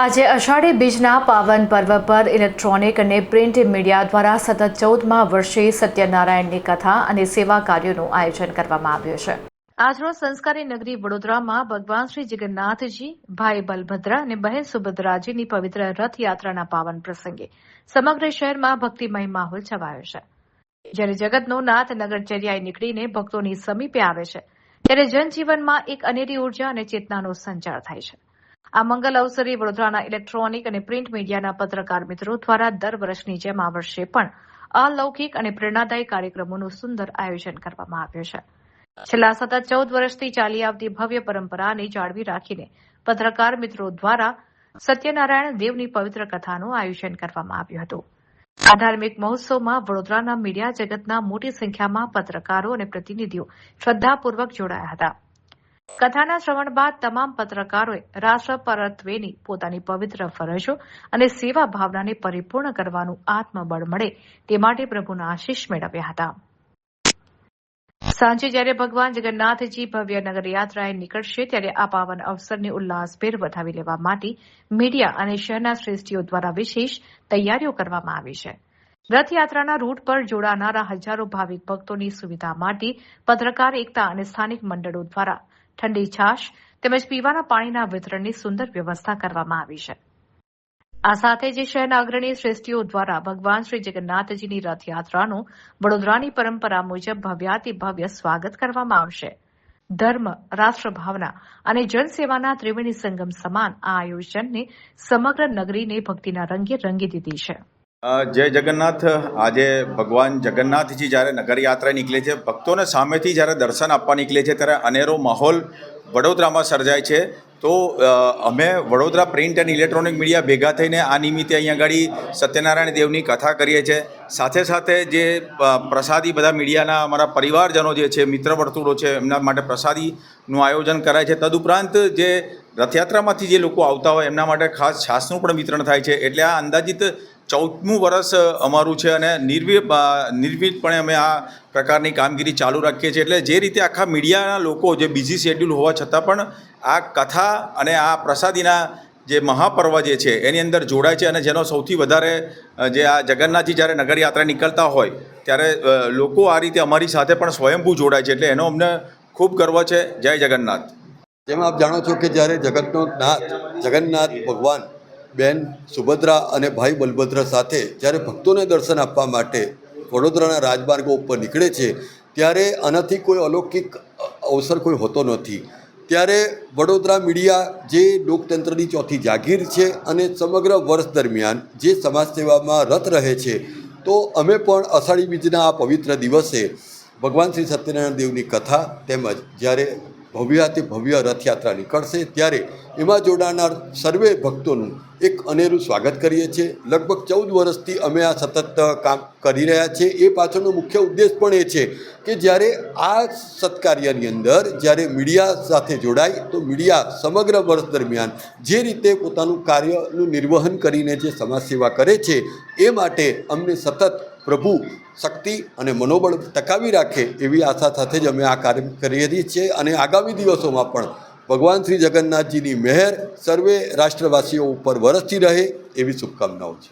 આજે અષાઢી બીજના પાવન પર્વ પર ઇલેક્ટ્રોનિક અને પ્રિન્ટ મીડિયા દ્વારા સતત 14મા વર્ષે સત્યનારાયણની કથા અને સેવા કાર્યોનું આયોજન કરવામાં આવ્યું છે। આજરોજ સંસ્કારી નગરી વડોદરામાં ભગવાન શ્રી જગન્નાથજી, ભાઈ બલભદ્ર અને બહેન સુભદ્રાજીની પવિત્ર રથયાત્રાના પાવન પ્રસંગે સમગ્ર શહેરમાં ભક્તિમય માહોલ છવાયો છે। જ્યારે જગતનો નાથ નગરચર્યાએ નીકળીને ભક્તોની સમીપે આવે છે, ત્યારે જનજીવનમાં એક અનેરી ઉર્જા અને ચેતનાનો સંચાર થાય છે। આ મંગલ અવસરે વડોદરાના ઇલેક્ટ્રોનિક અને પ્રિન્ટ મીડિયાના પત્રકાર મિત્રો દ્વારા દર વર્ષની જેમ આ વર્ષે પણ અલૌકિક અને પ્રેરણાદાયી કાર્યક્રમોનું સુંદર આયોજન કરવામાં આવ્યું છે। છેલ્લા સતત 14 વર્ષથી ચાલી આવતી ભવ્ય પરંપરાને જાળવી રાખીને પત્રકાર મિત્રો દ્વારા સત્યનારાયણ દેવની પવિત્ર કથાનું આયોજન કરવામાં આવ્યું હતું। આ ધાર્મિક મહોત્સવમાં વડોદરાના મીડિયા જગતના મોટી સંખ્યામાં પત્રકારો અને પ્રતિનિધિઓ શ્રદ્ધાપૂર્વક જોડાયા હતા। કથાના શ્રવણ બાદ તમામ પત્રકારોએ રાષ્ટ્ર પરત્વેની પોતાની પવિત્ર ફરજો અને સેવા ભાવનાને પરિપૂર્ણ કરવાનું આત્મબળ મળે તે માટે પ્રભુના આશીષ મેળવ્યા હતા। સાંજે જ્યારે ભગવાન જગન્નાથજી ભવ્ય નગરયાત્રાએ નીકળશે, ત્યારે આ પાવન અવસરને ઉલ્લાસભેર વધાવી લેવા માટે મીડિયા અને શહેરના શ્રેષ્ઠીઓ દ્વારા વિશેષ તૈયારીઓ કરવામાં આવી છે। રથયાત્રાના રૂટ પર જોડાનારા હજારો ભાવિક ભક્તોની સુવિધા માટે પત્રકાર એકતા અને સ્થાનિક મંડળો દ્વારા ઠંડી છાશ તેમજ પીવાના પાણીના વિતરણની સુંદર વ્યવસ્થા કરવામાં આવી છે। આ સાથે જ શહેરના અગ્રણી શ્રેષ્ઠીઓ દ્વારા ભગવાન શ્રી જગન્નાથજીની રથયાત્રાનું વડોદરાની પરંપરા મુજબ ભવ્યાતિભવ્ય સ્વાગત કરવામાં આવશે। ધર્મ, રાષ્ટ્રભાવના અને જનસેવાના ત્રિવેણી સંગમ સમાન આ આયોજનને સમગ્ર નગરીને ભક્તિના રંગે રંગી દીધી છે। જય જગન્નાથ। આજે ભગવાન જગન્નાથજી જ્યારે નગરયાત્રા નીકળે છે, ભક્તોને સામેથી જ્યારે દર્શન આપવા નીકળે છે, ત્યારે અનેરો માહોલ વડોદરામાં સર્જાય છે। તો અમે વડોદરા પ્રિન્ટ અને ઇલેક્ટ્રોનિક મીડિયા ભેગા થઈને આ નિમિત્તે અહીંયા આગળ સત્યનારાયણ દેવની કથા કરીએ છીએ। સાથે સાથે જે પ્રસાદી બધા મીડિયાના અમારા પરિવારજનો જે છે, મિત્ર વર્તુળો છે, એમના માટે પ્રસાદીનું આયોજન કરાય છે। તદુપરાંત જે રથયાત્રામાંથી જે લોકો આવતા હોય એમના માટે ખાસ છાશનું પણ વિતરણ થાય છે। એટલે આ અંદાજિત 14મું વર્ષ અમારું છે અને નિર્વિઘ્નપણે અમે આ પ્રકારની કામગીરી ચાલુ રાખીએ છીએ। એટલે જે રીતે આખા મીડિયાના લોકો જે બિઝી શેડ્યુલ હોવા છતાં પણ આ કથા અને આ પ્રસાદીના જે મહાપર્વ જે છે એની અંદર જોડાય છે, અને જેનો સૌથી વધારે જે આ જગન્નાથજી જ્યારે નગરયાત્રા નીકળતા હોય ત્યારે લોકો આ રીતે અમારી સાથે પણ સ્વયંભૂ જોડાય છે। એટલે એનો અમને ખૂબ ગર્વ છે। જય જગન્નાથ। જેમ આપ જાણો છો કે જ્યારે જગતનો નાથ જગન્નાથ ભગવાન, બહેન સુભદ્રા અને ભાઈ બલભદ્ર સાથે જ્યારે ભક્તોને દર્શન આપવા માટે વડોદરાના રાજમાર્ગો ઉપર નીકળે છે, ત્યારે આનાથી કોઈ અલૌકિક અવસર કોઈ હોતો નથી। ત્યારે વડોદરા મીડિયા જે લોકતંત્રની ચોથી જાગીર છે અને સમગ્ર વર્ષ દરમિયાન જે સમાજ સેવામાં રત રહે છે, તો અમે પણ અષાઢી બીજના આ પવિત્ર દિવસે ભગવાન શ્રી સત્યનારાયણ દેવની કથા તેમજ જ્યારે ભવ્યાતિ ભવ્ય રથયાત્રા નીકળશે ત્યારે એમાં જોડાનાર સર્વે ભક્તોનું એક અનેરું સ્વાગત કરીએ છીએ। લગભગ 14 વર્ષથી અમે આ સતત કામ કરી રહ્યા છીએ। એ પાછળનો મુખ્ય ઉદ્દેશ પણ એ છે કે જ્યારે આ સત્કાર્યની અંદર જ્યારે મીડિયા સાથે જોડાય તો મીડિયા સમગ્ર વર્ષ દરમિયાન જે રીતે પોતાનું કાર્યનું નિર્વહન કરીને જે સમાજ સેવા કરે છે, એ માટે અમને સતત પ્રભુ શક્તિ અને મનોબળ ટકાવી રાખે એવી આશા સાથે જ અમે આ કાર્ય કરીએ છીએ। અને આગામી દિવસોમાં પણ ભગવાન શ્રી જગન્નાથજીની મહેર સર્વે રાષ્ટ્રવાસીઓ ઉપર વરસતી રહે એવી શુભકામનાઓ છે।